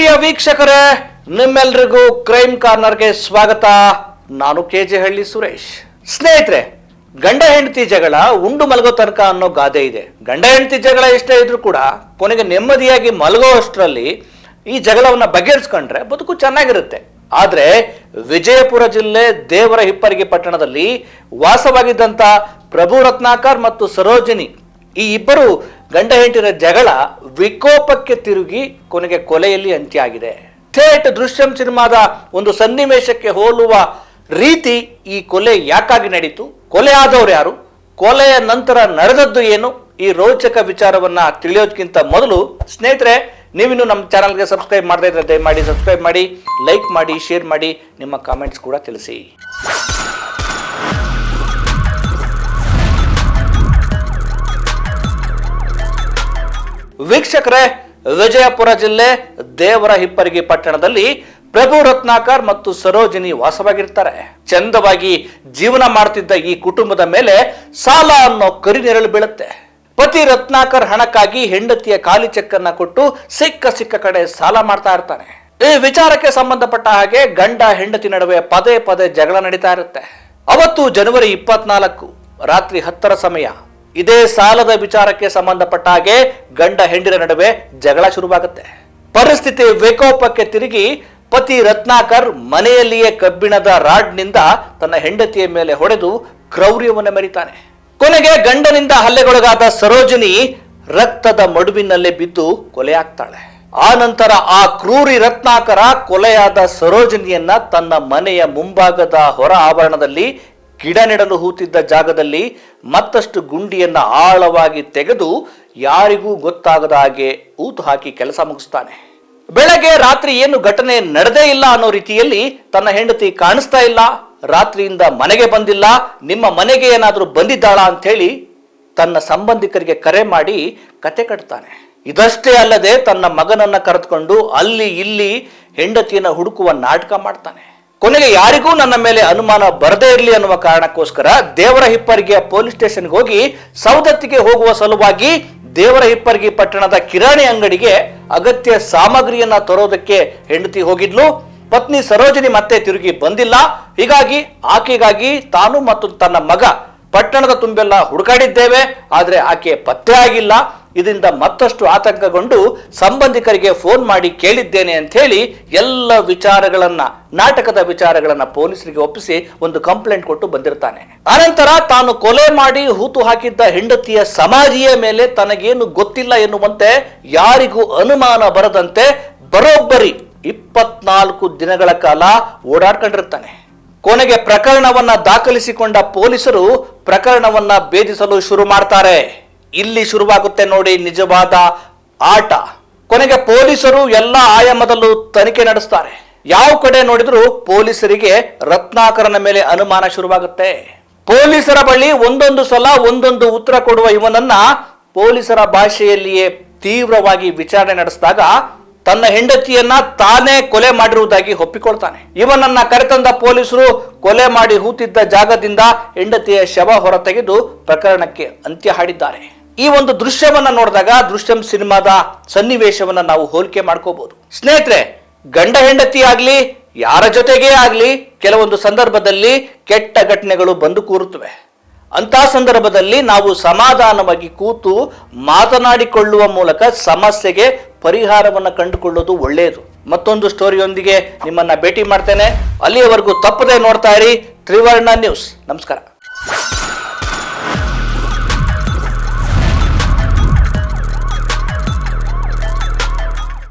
ಪ್ರಿಯ ವೀಕ್ಷಕರೇ, ನಿಮ್ಮೆಲ್ಲರಿಗೂ ಕ್ರೈಮ್ ಕಾರ್ನರ್ಗೆ ಸ್ವಾಗತ. ನಾನು ಕೆಜೆ ಹಳ್ಳಿ ಸುರೇಶ್. ಸ್ನೇಹಿತರೆ, ಗಂಡ ಹೆಂಡತಿ ಜಗಳ ಉಂಡು ಮಲಗೋ ತನಕ ಅನ್ನೋ ಗಾದೆ ಇದೆ. ಗಂಡ ಹೆಂಡತಿ ಜಗಳ ಎಷ್ಟೇ ಇದ್ರೂ ಕೂಡ ಕೊನೆಗೆ ನೆಮ್ಮದಿಯಾಗಿ ಮಲಗೋ ಅಷ್ಟರಲ್ಲಿ ಈ ಜಗಳವನ್ನ ಬಗೆಹರಿಸ್ಕೊಂಡ್ರೆ ಬದುಕು ಚೆನ್ನಾಗಿರುತ್ತೆ. ಆದ್ರೆ ವಿಜಯಪುರ ಜಿಲ್ಲೆ ದೇವರ ಹಿಪ್ಪರಗಿ ಪಟ್ಟಣದಲ್ಲಿ ವಾಸವಾಗಿದ್ದಂತ ಪ್ರಭು ರತ್ನಾಕರ್ ಮತ್ತು ಸರೋಜಿನಿ, ಈ ಇಬ್ಬರು ಗಂಡ ಹೆಂಡತಿರ ಜಗಳ ವಿಕೋಪಕ್ಕೆ ತಿರುಗಿ ಕೊನೆಗೆ ಕೊಲೆಯಲ್ಲಿ ಅಂತ್ಯ ಆಗಿದೆ. ಥೇಟ್ ದೃಶ್ಯಂ ಸಿನಿಮಾದ ಒಂದು ಸನ್ನಿವೇಶಕ್ಕೆ ಹೋಲುವ ರೀತಿ ಈ ಕೊಲೆ ಯಾಕಾಗಿ ನಡೀತು, ಕೊಲೆ ಆದವರು ಯಾರು, ಕೊಲೆಯ ನಂತರ ನಡೆದದ್ದು ಏನು, ಈ ರೋಚಕ ವಿಚಾರವನ್ನ ತಿಳಿಯೋದಕ್ಕಿಂತ ಮೊದಲು ಸ್ನೇಹಿತರೆ, ನೀವಿನ್ನು ನಮ್ಮ ಚಾನಲ್ಗೆ ಸಬ್ಸ್ಕ್ರೈಬ್ ಮಾಡದೇ ಇದ್ರೆ ದಯಮಾಡಿ ಸಬ್ಸ್ಕ್ರೈಬ್ ಮಾಡಿ, ಲೈಕ್ ಮಾಡಿ, ಶೇರ್ ಮಾಡಿ, ನಿಮ್ಮ ಕಾಮೆಂಟ್ಸ್ ಕೂಡ ತಿಳಿಸಿ. ವೀಕ್ಷಕರೇ, ವಿಜಯಪುರ ಜಿಲ್ಲೆ ದೇವರ ಹಿಪ್ಪರಗಿ ಪಟ್ಟಣದಲ್ಲಿ ಪ್ರಭು ರತ್ನಾಕರ್ ಮತ್ತು ಸರೋಜಿನಿ ವಾಸವಾಗಿರ್ತಾರೆ. ಚಂದವಾಗಿ ಜೀವನ ಮಾಡ್ತಿದ್ದ ಈ ಕುಟುಂಬದ ಮೇಲೆ ಸಾಲ ಅನ್ನೋ ಕರಿನೆರಳು ಬೀಳುತ್ತೆ. ಪತಿ ರತ್ನಾಕರ್ ಹಣಕ್ಕಾಗಿ ಹೆಂಡತಿಯ ಖಾಲಿ ಚೆಕ್ ಅನ್ನ ಕೊಟ್ಟು ಸಿಕ್ಕ ಕಡೆ ಸಾಲ ಮಾಡ್ತಾ ಇರ್ತಾನೆ. ಈ ವಿಚಾರಕ್ಕೆ ಸಂಬಂಧಪಟ್ಟ ಹಾಗೆ ಗಂಡ ಹೆಂಡತಿ ನಡುವೆ ಪದೇ ಪದೇ ಜಗಳ ನಡೀತಾ ಇರುತ್ತೆ. ಅವತ್ತು ಜನವರಿ 24 ರಾತ್ರಿ 10ರ ಸಮಯ ಇದೇ ಸಾಲದ ವಿಚಾರಕ್ಕೆ ಸಂಬಂಧಪಟ್ಟ ಹಾಗೆ ಗಂಡ ಹೆಂಡಿರ ನಡುವೆ ಜಗಳ ಶುರುವಾಗುತ್ತೆ. ಪರಿಸ್ಥಿತಿ ವಿಕೋಪಕ್ಕೆ ತಿರುಗಿ ಪತಿ ರತ್ನಾಕರ್ ಮನೆಯಲ್ಲಿಯೇ ಕಬ್ಬಿಣದ ರಾಡ್ನಿಂದ ತನ್ನ ಹೆಂಡತಿಯ ಮೇಲೆ ಹೊಡೆದು ಕ್ರೌರ್ಯವನ್ನು ಮೆರೀತಾನೆ. ಕೊನೆಗೆ ಗಂಡನಿಂದ ಹಲ್ಲೆಗೊಳಗಾದ ಸರೋಜಿನಿ ರಕ್ತದ ಮಡುವಿನಲ್ಲೇ ಬಿದ್ದು ಕೊಲೆಯಾಗ್ತಾಳೆ. ಆ ನಂತರ ಆ ಕ್ರೂರಿ ರತ್ನಾಕರ ಕೊಲೆಯಾದ ಸರೋಜಿನಿಯನ್ನ ತನ್ನ ಮನೆಯ ಮುಂಭಾಗದ ಹೊರ ಆವರಣದಲ್ಲಿ ಗಿಡ ನೆಡಲು ಹೂತಿದ್ದ ಜಾಗದಲ್ಲಿ ಮತ್ತಷ್ಟು ಗುಂಡಿಯನ್ನ ಆಳವಾಗಿ ತೆಗೆದು ಯಾರಿಗೂ ಗೊತ್ತಾಗದ ಹಾಗೆ ಊತು ಹಾಕಿ ಕೆಲಸ ಮುಗಿಸ್ತಾನೆ. ಬೆಳಗ್ಗೆ ರಾತ್ರಿ ಏನು ಘಟನೆ ನಡೆದೇ ಇಲ್ಲ ಅನ್ನೋ ರೀತಿಯಲ್ಲಿ ತನ್ನ ಹೆಂಡತಿ ಕಾಣಿಸ್ತಾ ಇಲ್ಲ, ರಾತ್ರಿಯಿಂದ ಮನೆಗೆ ಬಂದಿಲ್ಲ, ನಿಮ್ಮ ಮನೆಗೆ ಏನಾದ್ರೂ ಬಂದಿದ್ದಾಳ ಅಂತ ಹೇಳಿ ತನ್ನ ಸಂಬಂಧಿಕರಿಗೆ ಕರೆ ಮಾಡಿ ಕತೆ ಕಟ್ತಾನೆ. ಇದಷ್ಟೇ ಅಲ್ಲದೆ ತನ್ನ ಮಗನನ್ನ ಕರೆದುಕೊಂಡು ಅಲ್ಲಿ ಇಲ್ಲಿ ಹೆಂಡತಿಯನ್ನ ಹುಡುಕುವ ನಾಟಕ ಮಾಡ್ತಾನೆ. ಕೊನೆಗೆ ಯಾರಿಗೂ ನನ್ನ ಮೇಲೆ ಅನುಮಾನ ಬರದೇ ಇರಲಿ ಅನ್ನುವ ಕಾರಣಕ್ಕೋಸ್ಕರ ದೇವರ ಹಿಪ್ಪರಗಿಯ ಪೊಲೀಸ್ ಸ್ಟೇಷನ್ಗೆ ಹೋಗಿ ಸವದತ್ತಿಗೆ ಹೋಗುವ ಸಲುವಾಗಿ ದೇವರ ಹಿಪ್ಪರಗಿ ಪಟ್ಟಣದ ಕಿರಾಣಿ ಅಂಗಡಿಗೆ ಅಗತ್ಯ ಸಾಮಗ್ರಿಯನ್ನ ತರೋದಕ್ಕೆ ಹೆಂಡತಿ ಹೋಗಿದ್ಲು. ಪತ್ನಿ ಸರೋಜಿನಿ ಮತ್ತೆ ತಿರುಗಿ ಬಂದಿಲ್ಲ. ಹೀಗಾಗಿ ಆಕೆಗಾಗಿ ತಾನು ಮತ್ತು ತನ್ನ ಮಗ ಪಟ್ಟಣದ ತುಂಬೆಲ್ಲ ಹುಡುಕಾಡಿದ್ದೇವೆ, ಆದ್ರೆ ಆಕೆ ಪತ್ತೆ ಆಗಿಲ್ಲ. ಇದರಿಂದ ಮತ್ತಷ್ಟು ಆತಂಕಗೊಂಡು ಸಂಬಂಧಿಕರಿಗೆ ಫೋನ್ ಮಾಡಿ ಕೇಳಿದ್ದೇನೆ ಅಂತ ಹೇಳಿ ಎಲ್ಲ ವಿಚಾರಗಳನ್ನ, ನಾಟಕದ ವಿಚಾರಗಳನ್ನ ಪೊಲೀಸರಿಗೆ ಒಪ್ಪಿಸಿ ಒಂದು ಕಂಪ್ಲೇಂಟ್ ಕೊಟ್ಟು ಬಂದಿರ್ತಾನೆ. ಆನಂತರ ತಾನು ಕೊಲೆ ಮಾಡಿ ಹೂತು ಹಾಕಿದ್ದ ಹೆಂಡತಿಯ ಸಮಾಧಿಯ ಮೇಲೆ ತನಗೇನು ಗೊತ್ತಿಲ್ಲ ಎನ್ನುವಂತೆ ಯಾರಿಗೂ ಅನುಮಾನ ಬರದಂತೆ ಬರೋಬ್ಬರಿ 24 ದಿನಗಳ ಕಾಲ ಓಡಾಡ್ಕೊಂಡಿರ್ತಾನೆ. ಕೊನೆಗೆ ಪ್ರಕರಣವನ್ನ ದಾಖಲಿಸಿಕೊಂಡ ಪೊಲೀಸರು ಪ್ರಕರಣವನ್ನ ಭೇದಿಸಲು ಶುರು ಮಾಡ್ತಾರೆ. ಇಲ್ಲಿ ಶುರುವಾಗುತ್ತೆ ನೋಡಿ ನಿಜವಾದ ಆಟ. ಕೊನೆಗೆ ಪೊಲೀಸರು ಎಲ್ಲ ಆಯಾಮದಲ್ಲೂ ತನಿಖೆ ನಡೆಸ್ತಾರೆ. ಯಾವ ಕಡೆ ನೋಡಿದ್ರು ಪೊಲೀಸರಿಗೆ ರತ್ನಾಕರನ ಮೇಲೆ ಅನುಮಾನ ಶುರುವಾಗುತ್ತೆ. ಪೊಲೀಸರ ಬಳಿ ಒಂದೊಂದು ಸಲ ಒಂದೊಂದು ಉತ್ತರ ಕೊಡುವ ಇವನನ್ನ ಪೊಲೀಸರ ಭಾಷೆಯಲ್ಲಿಯೇ ತೀವ್ರವಾಗಿ ವಿಚಾರಣೆ ನಡೆಸಿದಾಗ ತನ್ನ ಹೆಂಡತಿಯನ್ನ ತಾನೇ ಕೊಲೆ ಮಾಡಿರುವುದಾಗಿ ಒಪ್ಪಿಕೊಳ್ತಾನೆ. ಇವನನ್ನ ಕರೆತಂದ ಪೊಲೀಸರು ಕೊಲೆ ಮಾಡಿ ಹೂತಿದ್ದ ಜಾಗದಿಂದ ಹೆಂಡತಿಯ ಶವ ಹೊರತೆಗೆದು ಪ್ರಕರಣಕ್ಕೆ ಅಂತ್ಯ ಹಾಡಿದ್ದಾರೆ. ಈ ಒಂದು ದೃಶ್ಯವನ್ನ ನೋಡಿದಾಗ ದೃಶ್ಯಂ ಸಿನಿಮಾದ ಸನ್ನಿವೇಶವನ್ನ ನಾವು ಹೋಲಿಕೆ ಮಾಡ್ಕೋಬಹುದು. ಸ್ನೇಹಿತರೆ, ಗಂಡ ಹೆಂಡತಿ ಆಗ್ಲಿ ಯಾರ ಜೊತೆಗೇ ಆಗ್ಲಿ ಕೆಲವೊಂದು ಸಂದರ್ಭದಲ್ಲಿ ಕೆಟ್ಟ ಘಟನೆಗಳು ಬಂದು ಕೂರುತ್ತವೆ. ಅಂತ ಸಂದರ್ಭದಲ್ಲಿ ನಾವು ಸಮಾಧಾನವಾಗಿ ಕೂತು ಮಾತನಾಡಿಕೊಳ್ಳುವ ಮೂಲಕ ಸಮಸ್ಯೆಗೆ ಪರಿಹಾರವನ್ನು ಕಂಡುಕೊಳ್ಳೋದು ಒಳ್ಳೆಯದು. ಮತ್ತೊಂದು ಸ್ಟೋರಿಯೊಂದಿಗೆ ನಿಮ್ಮನ್ನ ಭೇಟಿ ಮಾಡ್ತೇನೆ. ಅಲ್ಲಿಯವರೆಗೂ ತಪ್ಪದೆ ನೋಡ್ತಾ ಇರಿ ತ್ರಿವರ್ಣ ನ್ಯೂಸ್. ನಮಸ್ಕಾರ.